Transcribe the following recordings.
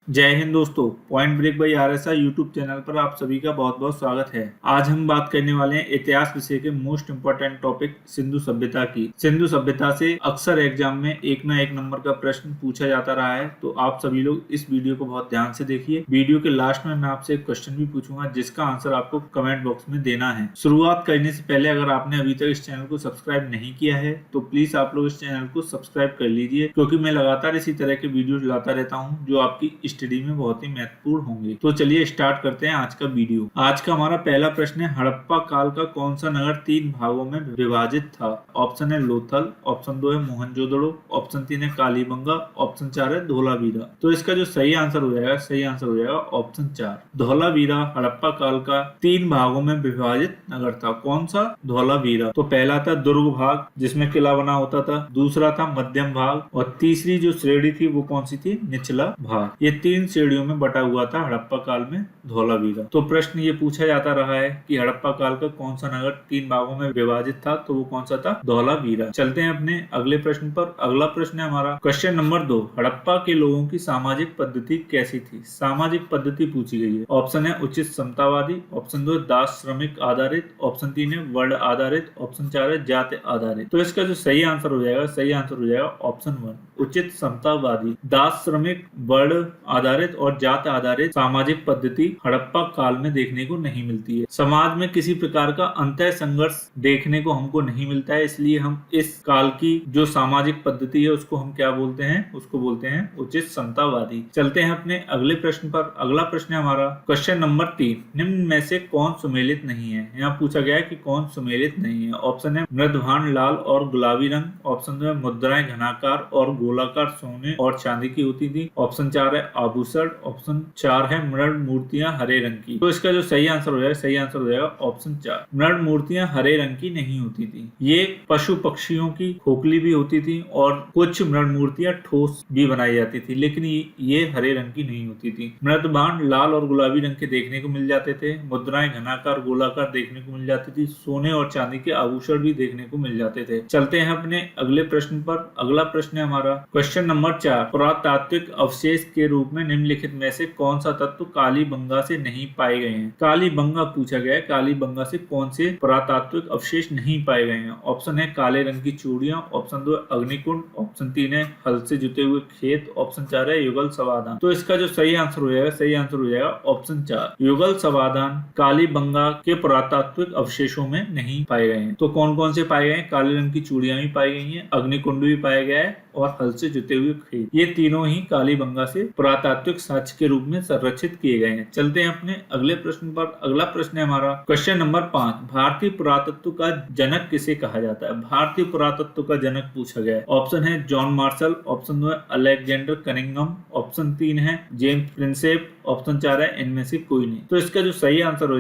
जय हिंद दोस्तों। Point break by RSI YouTube channel पर आप सभी का बहुत बहुत स्वागत है। आज हम बात करने वाले हैं इतिहास विषय के मोस्ट इम्पोर्टेंट टॉपिक सिंधु सभ्यता की। सिंधु सभ्यता से अक्सर एग्जाम में एक ना एक नंबर का प्रश्न पूछा जाता रहा है, तो आप सभी लोग इस वीडियो को बहुत ध्यान से देखिए। वीडियो के लास्ट में मैं आपसे एक क्वेश्चन भी पूछूंगा जिसका आंसर आपको कमेंट बॉक्स में देना है। शुरुआत करने से पहले अगर आपने अभी तक इस चैनल को सब्सक्राइब नहीं किया है तो प्लीज आप लोग इस चैनल को सब्सक्राइब कर लीजिए, क्योंकि मैं लगातार इसी तरह के वीडियो लाता रहता हूँ जो आपकी स्टडी में बहुत ही महत्वपूर्ण होंगे। तो चलिए स्टार्ट करते हैं आज का वीडियो। आज का हमारा पहला प्रश्न है, हड़प्पा काल का कौन सा नगर 3 भागों में विभाजित था? ऑप्शन है लोथल, ऑप्शन 2 है मोहनजोदड़ो, ऑप्शन 3 है कालीबंगा, ऑप्शन 4 है धोलावीरा। तो इसका जो सही आंसर हो जाएगा ऑप्शन 4 धोलावीरा हड़प्पा काल का 3 भागों में विभाजित नगर था। कौन सा? धोलावीरा। तो पहला था दुर्ग भाग जिसमें किला बना होता था, दूसरा था मध्यम भाग, और तीसरी जो श्रेणी थी वो कौन सी थी? निचला भाग। ये 3 श्रेणियों में बटा हुआ था हड़प्पा काल में धोलावीरा। तो प्रश्न ये पूछा जाता रहा है कि हड़प्पा काल का कौन सा नगर 3 भागों में विभाजित था, तो वो कौन सा था? धोलावीरा। चलते हैं अपने अगले प्रश्न पर। अगला प्रश्न है हमारा क्वेश्चन नंबर 2, हड़प्पा के लोगों की सामाजिक पद्धति कैसी थी? सामाजिक पद्धति पूछी गई है। ऑप्शन है उचित समतावादी, ऑप्शन 2 दास श्रमिक आधारित, ऑप्शन 3 है वर्ण आधारित, ऑप्शन 4 है जाति आधारित। तो इसका जो सही आंसर हो जाएगा ऑप्शन 1 उचित समतावादी। दास श्रमिक वर्ण आधारित और जात आधारित सामाजिक पद्धति हड़प्पा काल में देखने को नहीं मिलती है। समाज में किसी प्रकार का अंतः संघर्ष देखने को हमको नहीं मिलता है, इसलिए हम इस काल की जो सामाजिक पद्धति है उसको हम क्या बोलते हैं? उसको बोलते हैं उचित समतावादी। चलते हैं अपने अगले प्रश्न पर। अगला प्रश्न है हमारा क्वेश्चन नंबर 3, निम्न में से कौन सुमेलित नहीं है? यहाँ पूछा गया है कि कौन सुमेलित नहीं है। ऑप्शन है मृदभान लाल और गुलाबी रंग, ऑप्शन 2 है मुद्राएं घनाकार और गोलाकार सोने और चांदी की होती थी, ऑप्शन 4 है आभूषण, ऑप्शन 4 है मृण मूर्तियां हरे रंग की। तो इसका जो सही आंसर हो जाएगा ऑप्शन 4 मृण मूर्तियां हरे रंग की नहीं होती थी। ये पशु पक्षियों की खोखली भी होती थी और कुछ मृण मूर्तियां ठोस भी बनाई जाती थी, लेकिन ये हरे रंग की नहीं होती थी। मृदभांड लाल और गुलाबी रंग के देखने को मिल जाते थे, मुद्राएं घनाकार गोलाकार देखने को मिल जाती थी, सोने और चांदी के आभूषण भी देखने को मिल जाते थे। चलते हैं अपने अगले प्रश्न पर। अगला प्रश्न है हमारा क्वेश्चन नंबर 4, पुरातात्विक अवशेष के रूप में निम्नलिखित में से कौन सा तत्व कालीबंगा से नहीं पाए गए हैं? कालीबंगा पूछा गया है, कालीबंगा से कौन से पुरातात्विक अवशेष नहीं पाए गए हैं? ऑप्शन है काले रंग की चूड़ियां, ऑप्शन 2 अग्निकुंड, ऑप्शन 3 है हल से जुते हुए खेत, ऑप्शन 4 है युगल समाधान। तो इसका जो सही आंसर हो जाएगा ऑप्शन 4 युगल समाधान कालीबंगा के पुरातात्विक अवशेषों में नहीं पाए गए हैं। तो कौन कौन से पाए गए हैं? काले रंग की चूड़ियां भी पाई गई हैं, अग्निकुंड भी पाया गया है और हल से जुते हुए खेत। ये तीनों ही कालीबंगा से पुरातात्विक साक्ष्य के रूप में संरक्षित किए गए हैं। चलते हैं अपने अगले प्रश्न पर। अगला प्रश्न है हमारा क्वेश्चन नंबर 5, भारतीय पुरातत्व का जनक किसे कहा जाता है? भारतीय पुरातत्व का जनक पूछा गया है। ऑप्शन है जॉन मार्शल, ऑप्शन 2 है अलेक्जेंडर कनिंघम, ऑप्शन 3 है जेम्स प्रिंसेप, ऑप्शन 4 है इनमें से कोई नहीं। तो इसका जो सही आंसर हो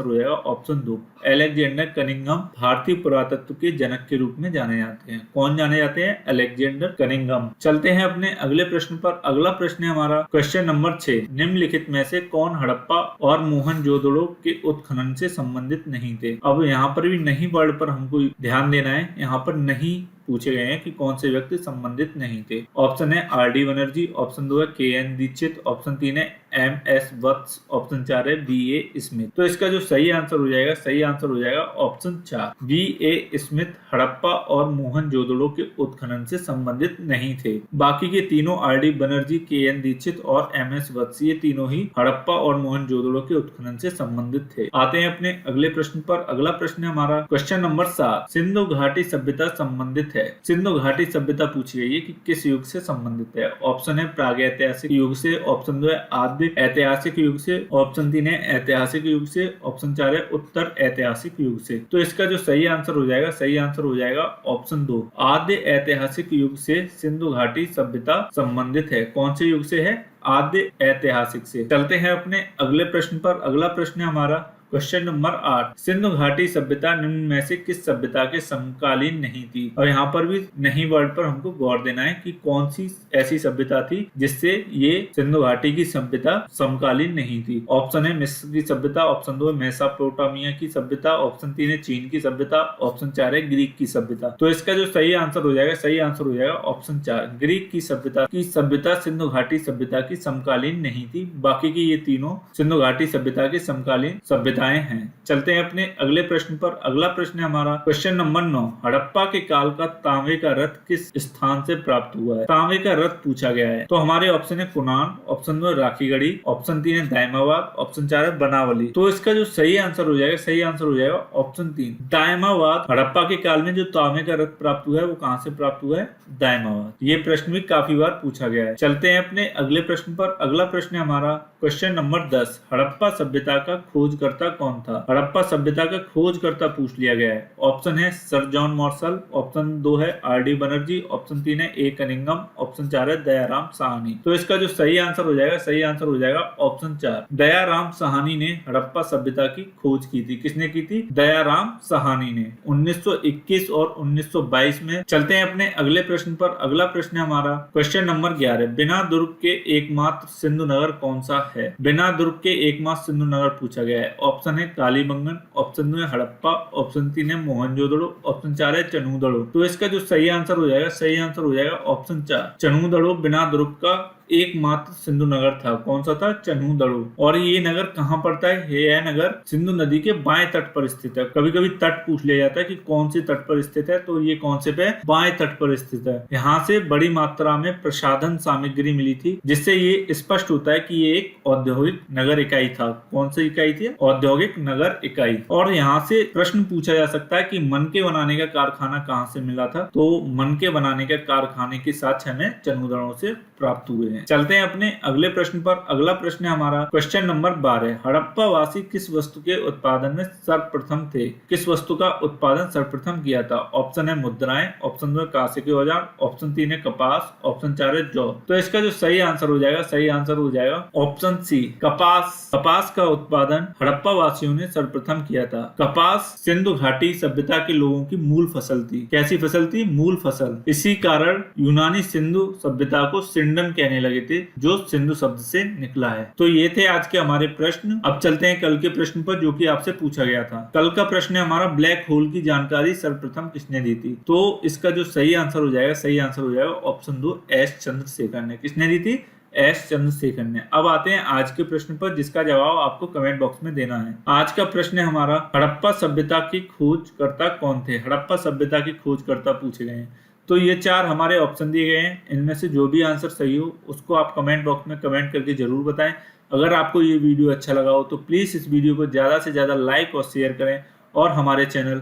जाएगा ऑप्शन 2 अलेक्जेंडर कनिंघम भारतीय पुरातत्व के जनक के रूप में जाने जाते हैं। कौन जाने जाते हैं? Alexander Cunningham. चलते हैं अपने अगले प्रश्न पर। अगला प्रश्न है हमारा क्वेश्चन नंबर 6, निम्नलिखित में से कौन हड़प्पा और मोहनजोदड़ो के उत्खनन से संबंधित नहीं थे? अब यहाँ पर भी नहीं वर्ड पर हमको ध्यान देना है। यहाँ पर नहीं पूछे गए हैं कि कौन से व्यक्ति संबंधित नहीं थे। ऑप्शन है आर.डी. बनर्जी, ऑप्शन 2 है के.एन. दीक्षित, ऑप्शन 3 है एम.एस. वत्स, ऑप्शन 4 है बी.ए. स्मिथ। तो इसका जो सही आंसर हो जाएगा ऑप्शन 4 बी.ए. स्मिथ हड़प्पा और मोहनजोदड़ो के उत्खनन से संबंधित नहीं थे। बाकी के तीनों आर.डी. बनर्जी, के.एन. दीक्षित और एम.एस. वत्स ये तीनों ही हड़प्पा और मोहनजोदड़ो के उत्खनन से संबंधित थे। आते हैं अपने अगले प्रश्न पर। अगला प्रश्न है हमारा क्वेश्चन नंबर 7, सिंधु घाटी सभ्यता संबंधित है। सिंधु घाटी सभ्यता पूछी गई है कि किस युग से संबंधित है? ऑप्शन है प्रागैतिहासिक युग से, ऑप्शन 2 है आदि ऐतिहासिक युग से, ऑप्शन 3 है ऐतिहासिक युग से, ऑप्शन 4 है उत्तर ऐतिहासिक युग से। तो इसका जो सही आंसर हो जाएगा ऑप्शन 2 आदि ऐतिहासिक युग से सिंधु घाटी सभ्यता संबंधित है। कौन से युग से है? आदि ऐतिहासिक से। चलते हैं अपने अगले प्रश्न पर। अगला प्रश्न है हमारा क्वेश्चन नंबर 8, सिंधु घाटी सभ्यता निम्न में से किस सभ्यता के समकालीन नहीं थी। और यहाँ पर भी नहीं वर्ड पर हमको गौर देना है कि कौन सी ऐसी सभ्यता थी जिससे ये सिंधु घाटी की सभ्यता समकालीन नहीं थी। ऑप्शन है मिस्र की सभ्यता, ऑप्शन 2 है मेसोपोटामिया की सभ्यता, ऑप्शन 3 है चीन की सभ्यता, ऑप्शन 4 है ग्रीक की सभ्यता। तो इसका जो सही आंसर हो जाएगा, सही आंसर हो जाएगा ऑप्शन 4, ग्रीक की सभ्यता सिंधु घाटी सभ्यता की समकालीन नहीं थी। बाकी की ये तीनों सिंधु घाटी सभ्यता की समकालीन सभ्यताएं हैं। चलते हैं अपने अगले प्रश्न पर। अगला प्रश्न है हमारा क्वेश्चन नंबर 9, हड़प्पा के काल का तांबे का रथ किस स्थान से प्राप्त हुआ है। तांबे का रथ पूछा गया है। तो हमारे ऑप्शन है कुनान, ऑप्शन 2 है राखीगढ़ी, ऑप्शन 3 है दायमाबाद, ऑप्शन 4 है बनावली। तो इसका जो सही आंसर हो जाएगा, सही आंसर हो जाएगा ऑप्शन 3 दायमाबाद। हड़प्पा के काल में जो तांबे का रथ प्राप्त हुआ है वो कहां से प्राप्त हुआ है, दायमाबाद। ये प्रश्न भी काफी बार पूछा गया है। चलते हैं अपने अगले प्रश्न पर। अगला प्रश्न है हमारा क्वेश्चन नंबर 10, हड़प्पा सभ्यता का खोजकर्ता कौन था। हड़प्पा सभ्यता का खोजकर्ता पूछ लिया गया है। ऑप्शन है सर जॉन मार्शल, ऑप्शन 2 है आर.डी. बनर्जी, ऑप्शन 3 है ए. कनिंघम, ऑप्शन 4 है दयाराम साहनी। तो इसका जो सही आंसर हो जाएगा, सही आंसर हो जाएगा ऑप्शन 4, दयाराम साहनी ने हड़प्पा सभ्यता की खोज की थी। किसने की थी, दयाराम साहनी ने 1921 और 1922 में। चलते हैं अपने अगले प्रश्न पर। अगला प्रश्न है हमारा क्वेश्चन नंबर 11, बिना दुर्ग के एकमात्र सिंधु नगर कौन सा है। बिना दुर्ग के एकमात्र सिंधु नगर पूछा गया है। ऑप्शन है कालीबंगन, ऑप्शन 2 है हड़प्पा, ऑप्शन 3 है मोहनजोदड़ो, ऑप्शन 4 है चनूदड़ो। तो इसका जो सही आंसर हो जाएगा, सही आंसर हो जाएगा ऑप्शन 4, चनूदड़ो बिना दुर्ग का एकमात्र सिंधु नगर था। कौन सा था, चनूदड़ो। और ये नगर कहाँ पड़ता है, यह नगर सिंधु नदी के बाएं तट पर स्थित है। कभी कभी तट पूछ लिया जाता है कि कौन से तट पर स्थित है, तो ये कौन से पे, बाएं तट पर स्थित है। यहाँ से बड़ी मात्रा में प्रसाधन सामग्री मिली थी, जिससे ये स्पष्ट होता है कि ये एक औद्योगिक नगर इकाई था। कौन सी इकाई थी, औद्योगिक नगर इकाई। और यहाँ से प्रश्न पूछा जा सकता है कि मनके बनाने का कारखाना कहाँ से मिला था। तो मनके बनाने के कारखाने के साथ हमें चनूदड़ो से प्राप्त हुए हैं। चलते हैं अपने अगले प्रश्न पर। अगला प्रश्न है हमारा क्वेश्चन नंबर 12, हड़प्पा वासी किस वस्तु के उत्पादन में सर्वप्रथम थे। किस वस्तु का उत्पादन सर्वप्रथम किया था। ऑप्शन है मुद्राएं, ऑप्शन 2 कांसे के औजार, ऑप्शन 3 है कपास, ऑप्शन 4 है जौ। तो इसका जो सही आंसर हो जाएगा, सही आंसर हो जाएगा ऑप्शन सी, कपास। कपास का उत्पादन हड़प्पा वासियों ने सर्वप्रथम किया था। कपास सिंधु घाटी सभ्यता के लोगों की मूल फसल थी। कैसी फसल थी, मूल फसल। इसी कारण यूनानी सिंधु सभ्यता को सिंडन कहने लगे थे, जो सिंधु शब्द से निकला है। तो ये थे आज के हमारे प्रश्न। अब चलते हैं कल के प्रश्न पर, जो कि आपसे पूछा गया था। कल का प्रश्न है हमारा, ब्लैक होल की जानकारी सर्वप्रथम किसने दी थी। तो इसका जो सही आंसर हो जाएगा, सही आंसर हो जाएगा ऑप्शन 2 एस चंद्रशेखर ने। किसने दी थी, एस चंद्रशेखर ने। अब आते हैं आज के प्रश्न पर, जिसका जवाब आपको कमेंट बॉक्स में देना है। आज का प्रश्न है हमारा, हड़प्पा सभ्यता की खोजकर्ता कौन थे। हड़प्पा सभ्यता की खोजकर्ता पूछे गए हैं। तो ये 4 हमारे ऑप्शन दिए गए हैं। इनमें से जो भी आंसर सही हो उसको आप कमेंट बॉक्स में कमेंट करके जरूर बताएं। अगर आपको ये वीडियो अच्छा लगा हो तो प्लीज इस वीडियो को ज्यादा से ज्यादा लाइक और शेयर करें, और हमारे चैनल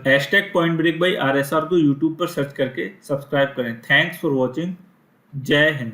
#PointBreak by RSR को यूट्यूब पर सर्च करके सब्सक्राइब करें। Thanks for watching. जय हिंद।